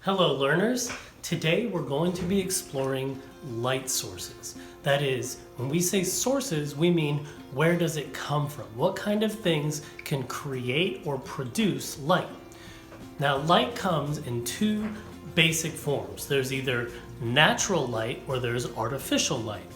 Hello learners! Today we're going to be exploring light sources. That is, when we say sources, we mean where does it come from? What kind of things can create or produce light? Now light comes in two basic forms. There's either natural light or there's artificial light.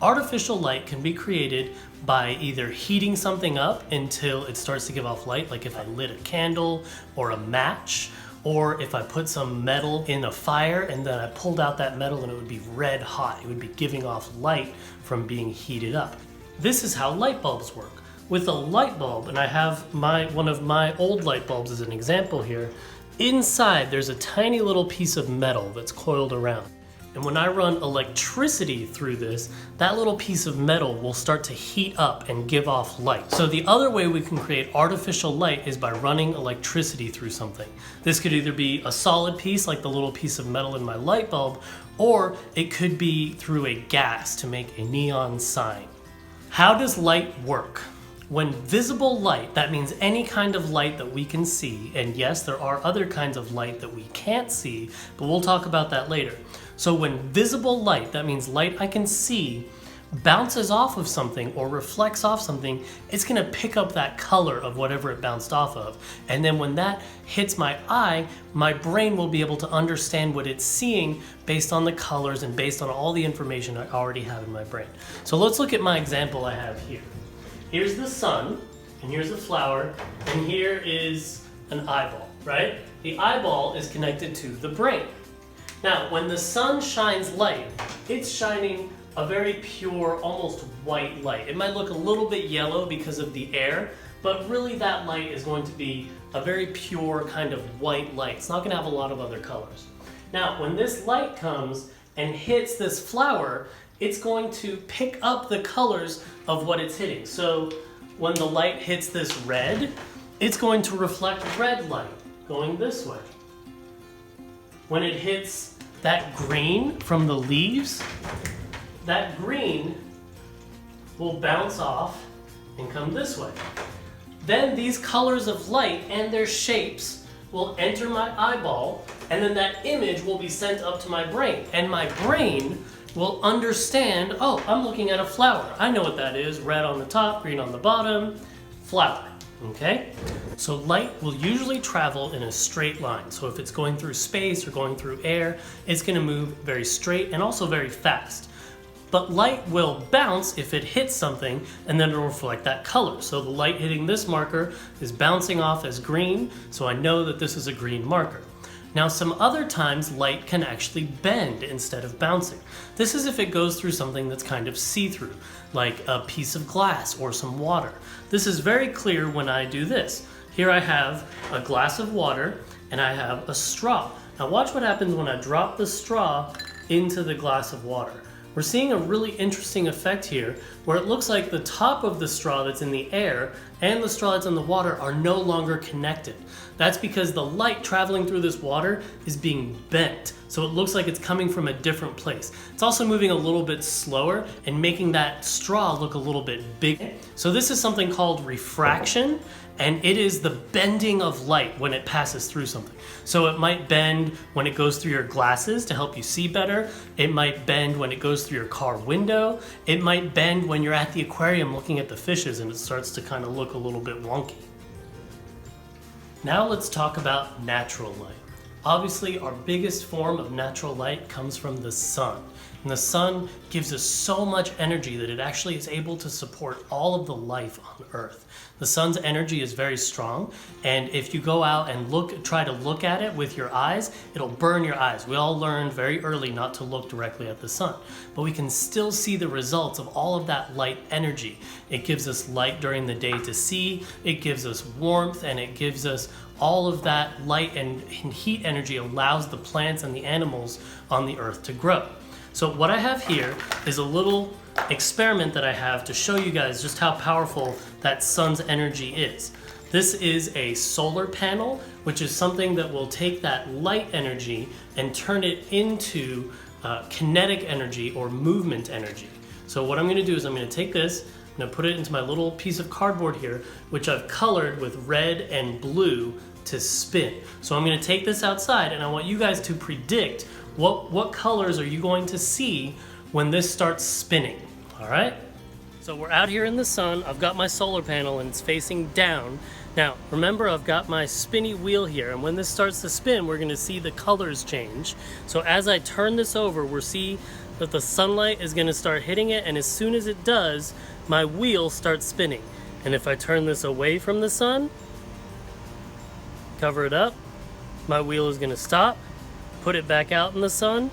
Artificial light can be created by either heating something up until it starts to give off light, like if I lit a candle or a match, or if I put some metal in a fire and then I pulled out that metal and it would be red hot. It would be giving off light from being heated up. This is how light bulbs work. With a light bulb, and I have one of my old light bulbs as an example here, inside there's a tiny little piece of metal that's coiled around. And when I run electricity through this, that little piece of metal will start to heat up and give off light. So the other way we can create artificial light is by running electricity through something. This could either be a solid piece, like the little piece of metal in my light bulb, or it could be through a gas to make a neon sign. How does light work? When visible light, that means any kind of light that we can see, and yes, there are other kinds of light that we can't see, but we'll talk about that later. So when visible light, that means light I can see, bounces off of something or reflects off something, it's gonna pick up that color of whatever it bounced off of. And then when that hits my eye, my brain will be able to understand what it's seeing based on the colors and based on all the information I already have in my brain. So let's look at my example I have here. Here's the sun, and here's a flower, and here is an eyeball, right? The eyeball is connected to the brain. Now, when the sun shines light, it's shining a very pure, almost white light. It might look a little bit yellow because of the air, but really that light is going to be a very pure kind of white light. It's not going to have a lot of other colors. Now, when this light comes and hits this flower, it's going to pick up the colors of what it's hitting. So when the light hits this red, it's going to reflect red light going this way. When it hits that green from the leaves, that green will bounce off and come this way. Then these colors of light and their shapes will enter my eyeball, and then that image will be sent up to my brain. And my brain will understand, oh, I'm looking at a flower. I know what that is, red on the top, green on the bottom, flower. Okay? So light will usually travel in a straight line. So if it's going through space or going through air, it's going to move very straight and also very fast. But light will bounce if it hits something, and then it'll reflect that color. So the light hitting this marker is bouncing off as green, so I know that this is a green marker. Now some other times light can actually bend instead of bouncing. This is if it goes through something that's kind of see-through, like a piece of glass or some water. This is very clear when I do this. Here I have a glass of water and I have a straw. Now watch what happens when I drop the straw into the glass of water. We're seeing a really interesting effect here where it looks like the top of the straw that's in the air and the straw that's in the water are no longer connected. That's because the light traveling through this water is being bent, so it looks like it's coming from a different place. It's also moving a little bit slower and making that straw look a little bit bigger. So this is something called refraction, and it is the bending of light when it passes through something. So it might bend when it goes through your glasses to help you see better. It might bend when it goes through your car window. It might bend when you're at the aquarium looking at the fishes and it starts to kind of look a little bit wonky. Now let's talk about natural light. Obviously, our biggest form of natural light comes from the sun. And the sun gives us so much energy that it actually is able to support all of the life on Earth. The sun's energy is very strong, and if you go out and try to look at it with your eyes, it'll burn your eyes. We all learned very early not to look directly at the sun, but we can still see the results of all of that light energy. It gives us light during the day to see, it gives us warmth, and it gives us all of that light and heat energy allows the plants and the animals on the earth to grow. So what I have here is a little experiment that I have to show you guys just how powerful that sun's energy is. This is a solar panel, which is something that will take that light energy and turn it into kinetic energy or movement energy. So what I'm going to do is I'm going to take this, I'm going to put it into my little piece of cardboard here, which I've colored with red and blue to spin. So I'm gonna take this outside and I want you guys to predict what colors are you going to see when this starts spinning, all right? So we're out here in the sun. I've got my solar panel and it's facing down. Now, remember I've got my spinny wheel here, and when this starts to spin, we're gonna see the colors change. So as I turn this over, we'll see that the sunlight is gonna start hitting it, and as soon as it does, my wheel starts spinning. And if I turn this away from the sun, cover it up, my wheel is gonna stop, put it back out in the sun,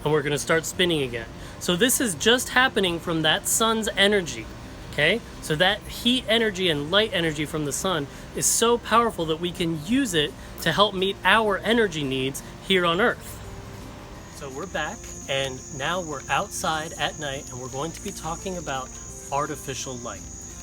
and we're gonna start spinning again. So this is just happening from that sun's energy, okay? So that heat energy and light energy from the sun is so powerful that we can use it to help meet our energy needs here on Earth. So we're back, and now we're outside at night, and we're going to be talking about artificial light.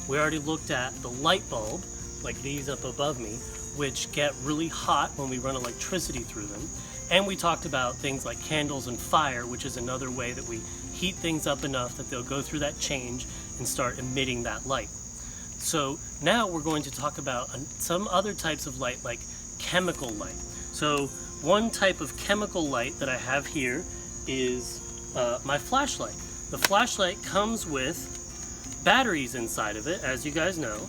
We already looked at the light bulb, like these up above me, which get really hot when we run electricity through them. And we talked about things like candles and fire, which is another way that we heat things up enough that they'll go through that change and start emitting that light. So now we're going to talk about some other types of light, like chemical light. So one type of chemical light that I have here is my flashlight. The flashlight comes with batteries inside of it, as you guys know.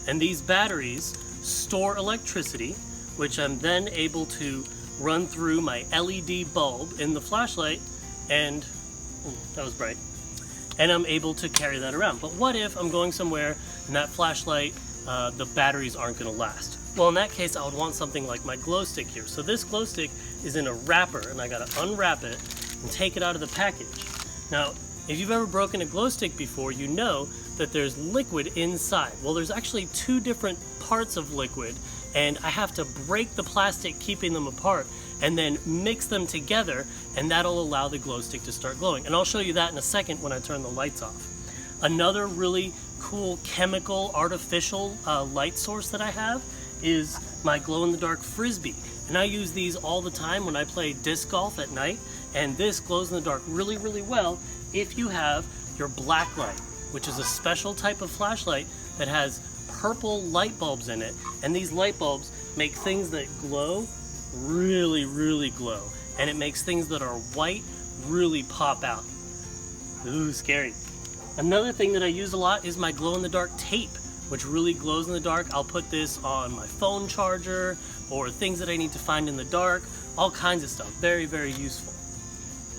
And these batteries store electricity, which I'm then able to run through my LED bulb in the flashlight, and that was bright, and I'm able to carry that around. But what if I'm going somewhere and that flashlight, the batteries aren't going to last? Well, in that case, I would want something like my glow stick here. So this glow stick is in a wrapper, and I got to unwrap it and take it out of the package. Now, if you've ever broken a glow stick before, you know that there's liquid inside. Well, there's actually two different parts of liquid, and I have to break the plastic, keeping them apart, and then mix them together, and that'll allow the glow stick to start glowing. And I'll show you that in a second when I turn the lights off. Another really cool chemical artificial light source that I have is my glow-in-the-dark frisbee. And I use these all the time when I play disc golf at night, and this glows in the dark really, really well if you have your black light, which is a special type of flashlight that has purple light bulbs in it, and these light bulbs make things that glow really, really glow, and it makes things that are white really pop out. Ooh, scary. Another thing that I use a lot is my glow-in-the-dark tape, which really glows in the dark. I'll put this on my phone charger or things that I need to find in the dark, all kinds of stuff. Very, very useful.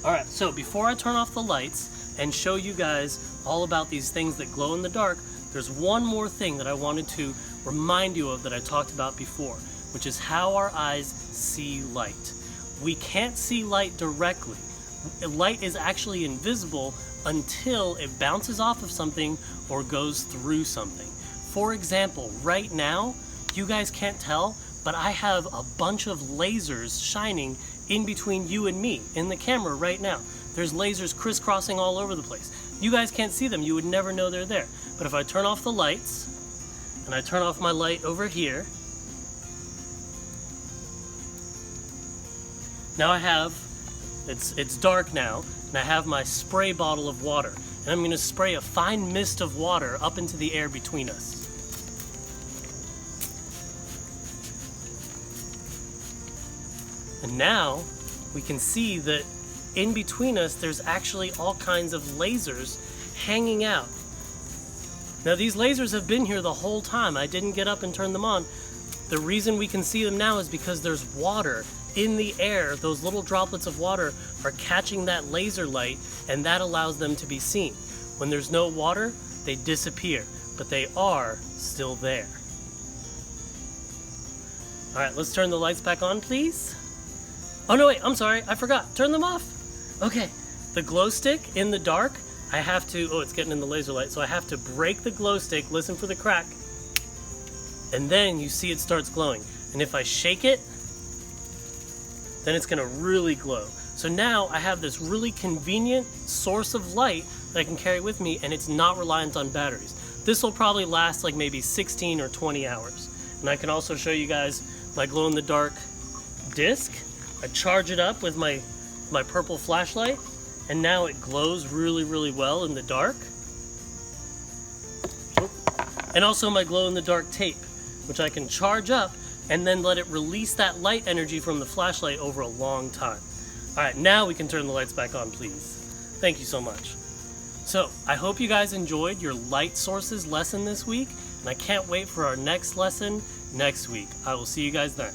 All right, so before I turn off the lights and show you guys all about these things that glow in the dark, there's one more thing that I wanted to remind you of that I talked about before, which is how our eyes see light. We can't see light directly. Light is actually invisible until it bounces off of something or goes through something. For example, right now, you guys can't tell, but I have a bunch of lasers shining in between you and me in the camera right now. There's lasers crisscrossing all over the place. You guys can't see them, you would never know they're there. But if I turn off the lights, and I turn off my light over here, now I have, it's dark now, and I have my spray bottle of water. And I'm gonna spray a fine mist of water up into the air between us. And now we can see that in between us, there's actually all kinds of lasers hanging out. Now these lasers have been here the whole time. I didn't get up and turn them on. The reason we can see them now is because there's water in the air. Those little droplets of water are catching that laser light, and that allows them to be seen. When there's no water, they disappear, but they are still there. All right, let's turn the lights back on, please. Oh no, wait, I'm sorry, I forgot. Turn them off. Okay, the glow stick in the dark, I have to, oh, it's getting in the laser light, so I have to break the glow stick, listen for the crack, and then you see it starts glowing. And if I shake it, then it's gonna really glow. So now I have this really convenient source of light that I can carry with me, and it's not reliant on batteries. This will probably last like maybe 16 or 20 hours. And I can also show you guys my glow-in-the-dark disc. I charge it up with my purple flashlight, and now it glows really, really well in the dark. And also my glow-in-the-dark tape, which I can charge up and then let it release that light energy from the flashlight over a long time. All right, now we can turn the lights back on, please. Thank you so much. So, I hope you guys enjoyed your light sources lesson this week, and I can't wait for our next lesson next week. I will see you guys then.